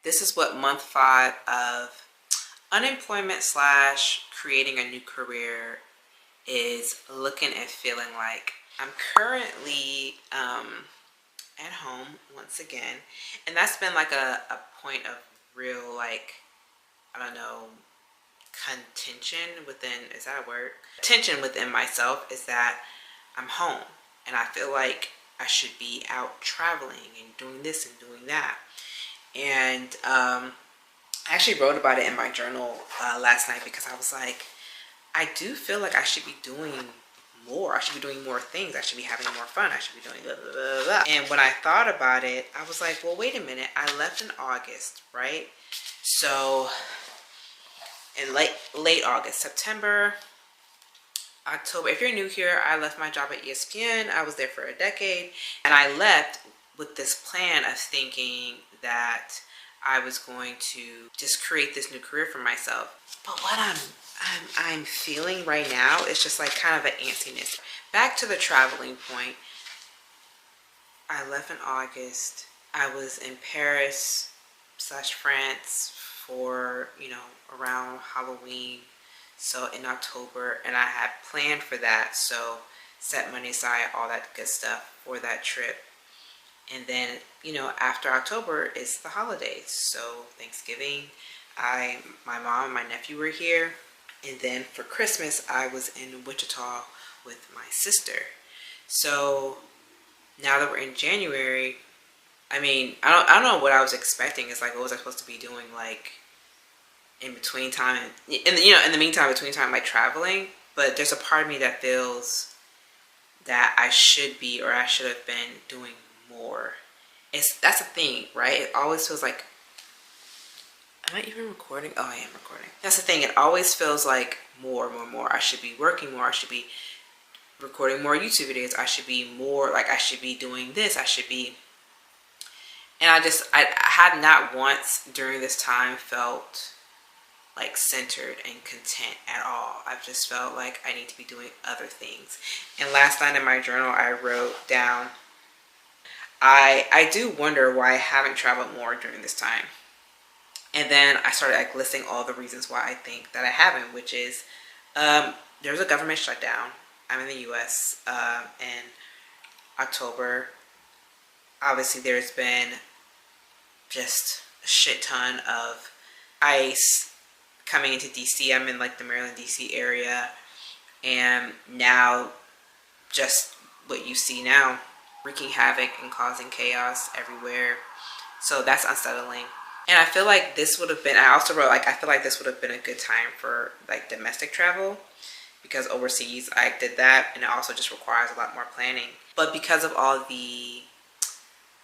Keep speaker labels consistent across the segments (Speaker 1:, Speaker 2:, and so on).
Speaker 1: This is what month 5 of unemployment slash creating a new career is looking and feeling like. I'm currently at home once again, and that's been like a point of real, like, I don't know, contention within, is that a word? Tension within myself is that I'm home and I feel like I should be out traveling and doing this and doing that. And I actually wrote about it in my journal last night because I was like, I do feel like I should be doing more. I should be doing more things. I should be having more fun. I should be doing blah, blah, blah, blah. And when I thought about it, I was like, well, wait a minute. I left in August, right? So in late August, September, October. If you're new here, I left my job at ESPN. I was there for a decade, and I left with this plan of thinking that I was going to just create this new career for myself. But what I'm feeling right now is just like kind of an antsiness. Back to the traveling point. I left in August. I was in Paris slash France for, around Halloween. So in October, and I had planned for that. So set money aside, all that good stuff for that trip. And then, after October is the holidays. So Thanksgiving, my mom and my nephew were here. And then for Christmas, I was in Wichita with my sister. So now that we're in January, I mean, I don't know what I was expecting. It's like, what was I supposed to be doing, like, in between time, in the meantime, between time, like traveling. But there's a part of me that feels that I should be, or I should have been doing more. That's a thing, right? It always feels like, am I even recording? Oh, I am recording. That's the thing. It always feels like more. I should be working more. I should be recording more YouTube videos. I should be more, like, I should be doing this. I should be. And I had not once during this time felt like centered and content at all. I've just felt like I need to be doing other things. And last night in my journal, I wrote down, I do wonder why I haven't traveled more during this time. And then I started like listing all the reasons why I think that I haven't, which is there's a government shutdown. I'm in the US in October. Obviously, there's been just a shit ton of ice coming into DC. I'm in like the Maryland, DC area. And now just what you see now, wreaking havoc and causing chaos everywhere. So that's unsettling. And I feel like this would have been, I also wrote, like, I feel like this would have been a good time for like domestic travel, because overseas I did that and it also just requires a lot more planning. But because of all the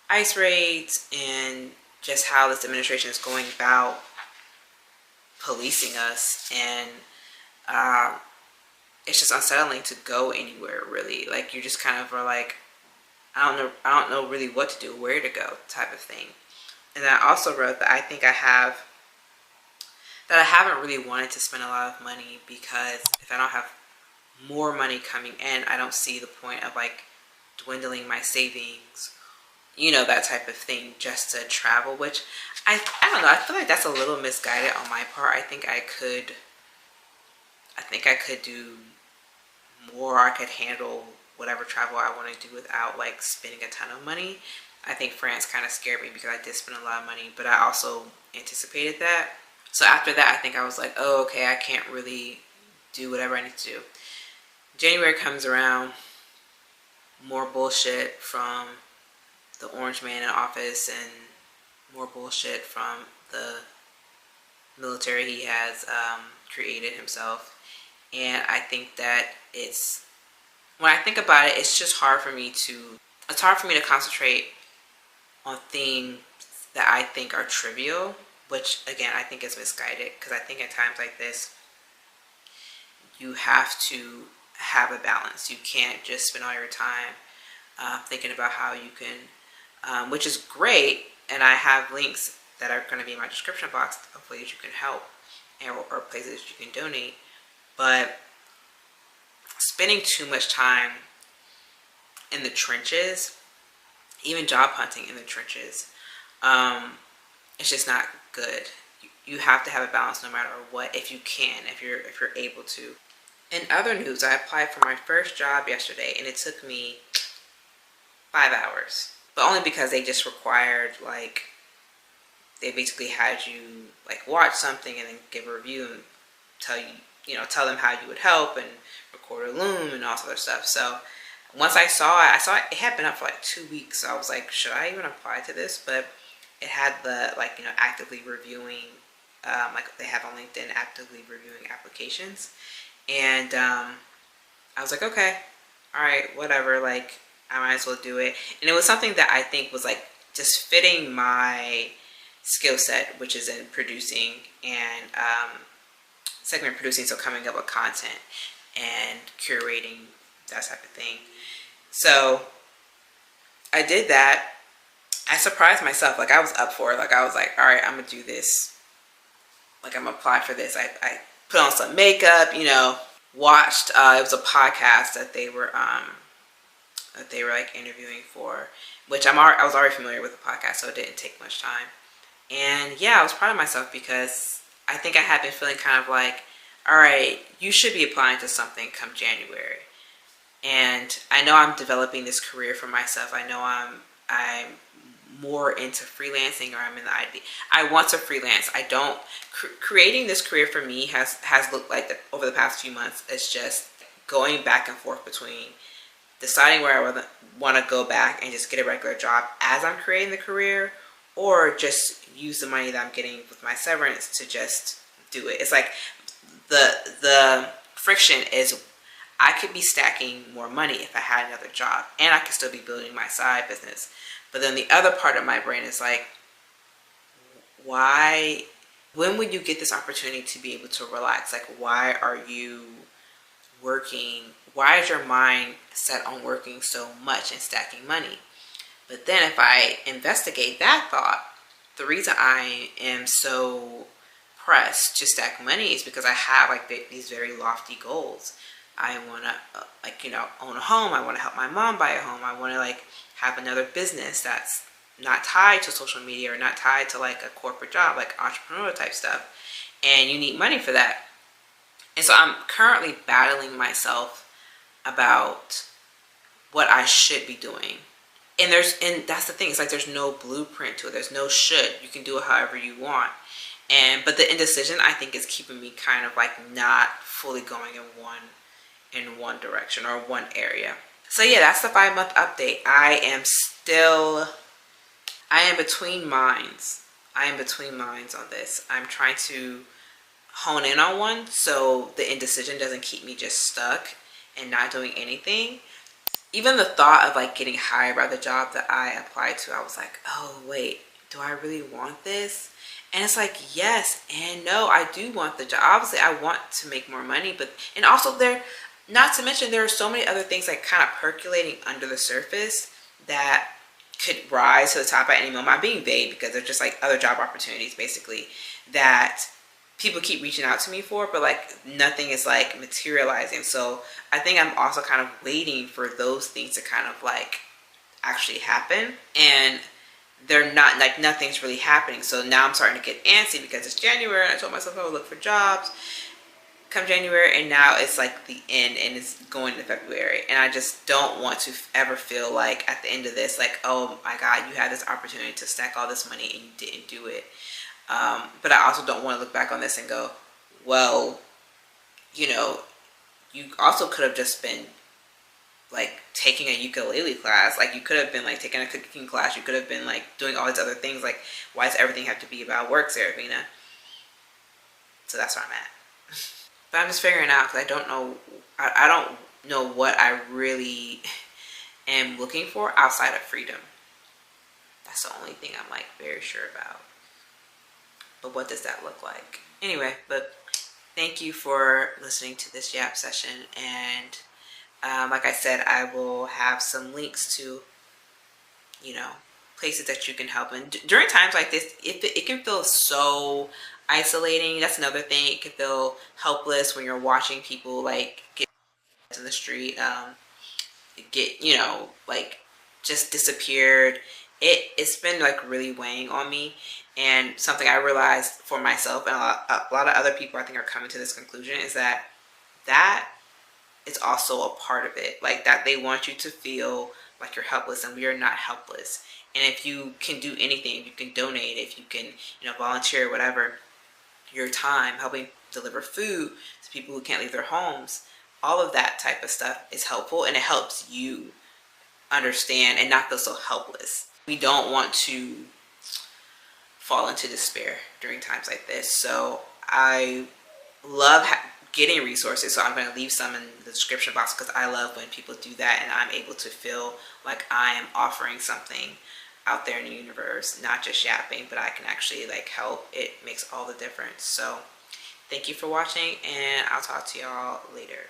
Speaker 1: ICE raids and just how this administration is going about policing us, and it's just unsettling to go anywhere, really. Like, you just kind of are like, I don't know really what to do, where to go, type of thing. And I also wrote that I think I haven't really wanted to spend a lot of money, because if I don't have more money coming in, I don't see the point of like dwindling my savings, that type of thing, just to travel, which I don't know. I feel like that's a little misguided on my part. I think I could do more. I could handle whatever travel I want to do without like spending a ton of money. I think France kind of scared me because I did spend a lot of money, but I also anticipated that. So after that, I think I was like, oh, okay, I can't really do whatever I need to do. January comes around, more bullshit from the orange man in office, and more bullshit from the military he has created himself. And I think that when I think about it, it's hard for me to concentrate on things that I think are trivial, which again, I think is misguided, because I think at times like this, you have to have a balance. You can't just spend all your time thinking about how you can, which is great, and I have links that are going to be in my description box of ways you can help, or places you can donate. But spending too much time in the trenches, even job hunting in the trenches, it's just not good. You have to have a balance no matter what, if you can, if you're able to. In other news, I applied for my first job yesterday, and it took me 5 hours, but only because they just required, like, they basically had you like watch something and then give a review and tell you, tell them how you would help and record a loom and all this other stuff. So once I saw it had been up for like 2 weeks. So I was like, should I even apply to this? But it had the, like, actively reviewing, like they have on LinkedIn, actively reviewing applications. And I was like, okay, all right, whatever, like, I might as well do it. And it was something that I think was like just fitting my skill set, which is in producing and segment producing, so coming up with content and curating, that type of thing. So I did that. I surprised myself. Like, I was up for it. Like, I was like, all right, I'm gonna do this. Like, I'm gonna apply for this. I put on some makeup, watched, it was a podcast that they were like interviewing for, which I was already familiar with the podcast, so it didn't take much time. And yeah, I was proud of myself because I think I had been feeling kind of like, all right, you should be applying to something come January. And I know I'm developing this career for myself. I know I'm more into freelancing, or I'm in the ID. I want to freelance. I don't, creating this career for me has looked like over the past few months, it's just going back and forth between deciding where I want to go back and just get a regular job as I'm creating the career, or just use the money that I'm getting with my severance to just do it. It's like the friction is, I could be stacking more money if I had another job, and I could still be building my side business. But then the other part of my brain is like, why, when would you get this opportunity to be able to relax? Like, why are you working? Why is your mind set on working so much and stacking money? But then if I investigate that thought, the reason I am so pressed to stack money is because I have like these very lofty goals. I want to own a home. I want to help my mom buy a home. I want to like have another business that's not tied to social media or not tied to like a corporate job, like entrepreneurial type stuff. And you need money for that. And so I'm currently battling myself about what I should be doing. And that's the thing. It's like there's no blueprint to it. There's no should. You can do it however you want. But the indecision, I think, is keeping me kind of like not fully going in one direction or one area. So yeah, that's the 5-month update. I am between minds. I am between minds on this. I'm trying to hone in on one so the indecision doesn't keep me just stuck and not doing anything. Even the thought of like getting hired by the job that I applied to, I was like, oh wait, do I really want this? And it's like, yes and no, I do want the job. Obviously I want to make more money, but, and also not to mention there are so many other things like kind of percolating under the surface that could rise to the top at any moment. I'm being vague because they're just like other job opportunities basically that people keep reaching out to me for, but like nothing is like materializing. So I think I'm also kind of waiting for those things to kind of like actually happen, and they're not, like, nothing's really happening. So now I'm starting to get antsy because it's January and I told myself I would look for jobs come January, and now it's like the end and it's going into February, and I just don't want to ever feel like at the end of this like, oh my god, you had this opportunity to stack all this money and you didn't do it. But I also don't want to look back on this and go, well, you also could have just been like taking a ukulele class. Like, you could have been like taking a cooking class. You could have been like doing all these other things. Like, why does everything have to be about work, Serafina? So that's where I'm at. But I'm just figuring out because I don't know. I don't know what I really am looking for outside of freedom. That's the only thing I'm like very sure about. But what does that look like? Anyway, but thank you for listening to this Yap session. And like I said, I will have some links to, places that you can help. And during times like this, it can feel so isolating. That's another thing. It can feel helpless when you're watching people like get in the street, get, like just disappeared. it's been like really weighing on me, and something I realized for myself and a lot of other people I think are coming to this conclusion is that is also a part of it. Like that they want you to feel like you're helpless, and we are not helpless. And if you can do anything, if you can donate, if you can, volunteer, whatever, your time helping deliver food to people who can't leave their homes, all of that type of stuff is helpful, and it helps you understand and not feel so helpless. We don't want to fall into despair during times like this. So I love getting resources. So I'm going to leave some in the description box because I love when people do that and I'm able to feel like I am offering something out there in the universe, not just yapping, but I can actually like help. It makes all the difference. So thank you for watching, and I'll talk to y'all later.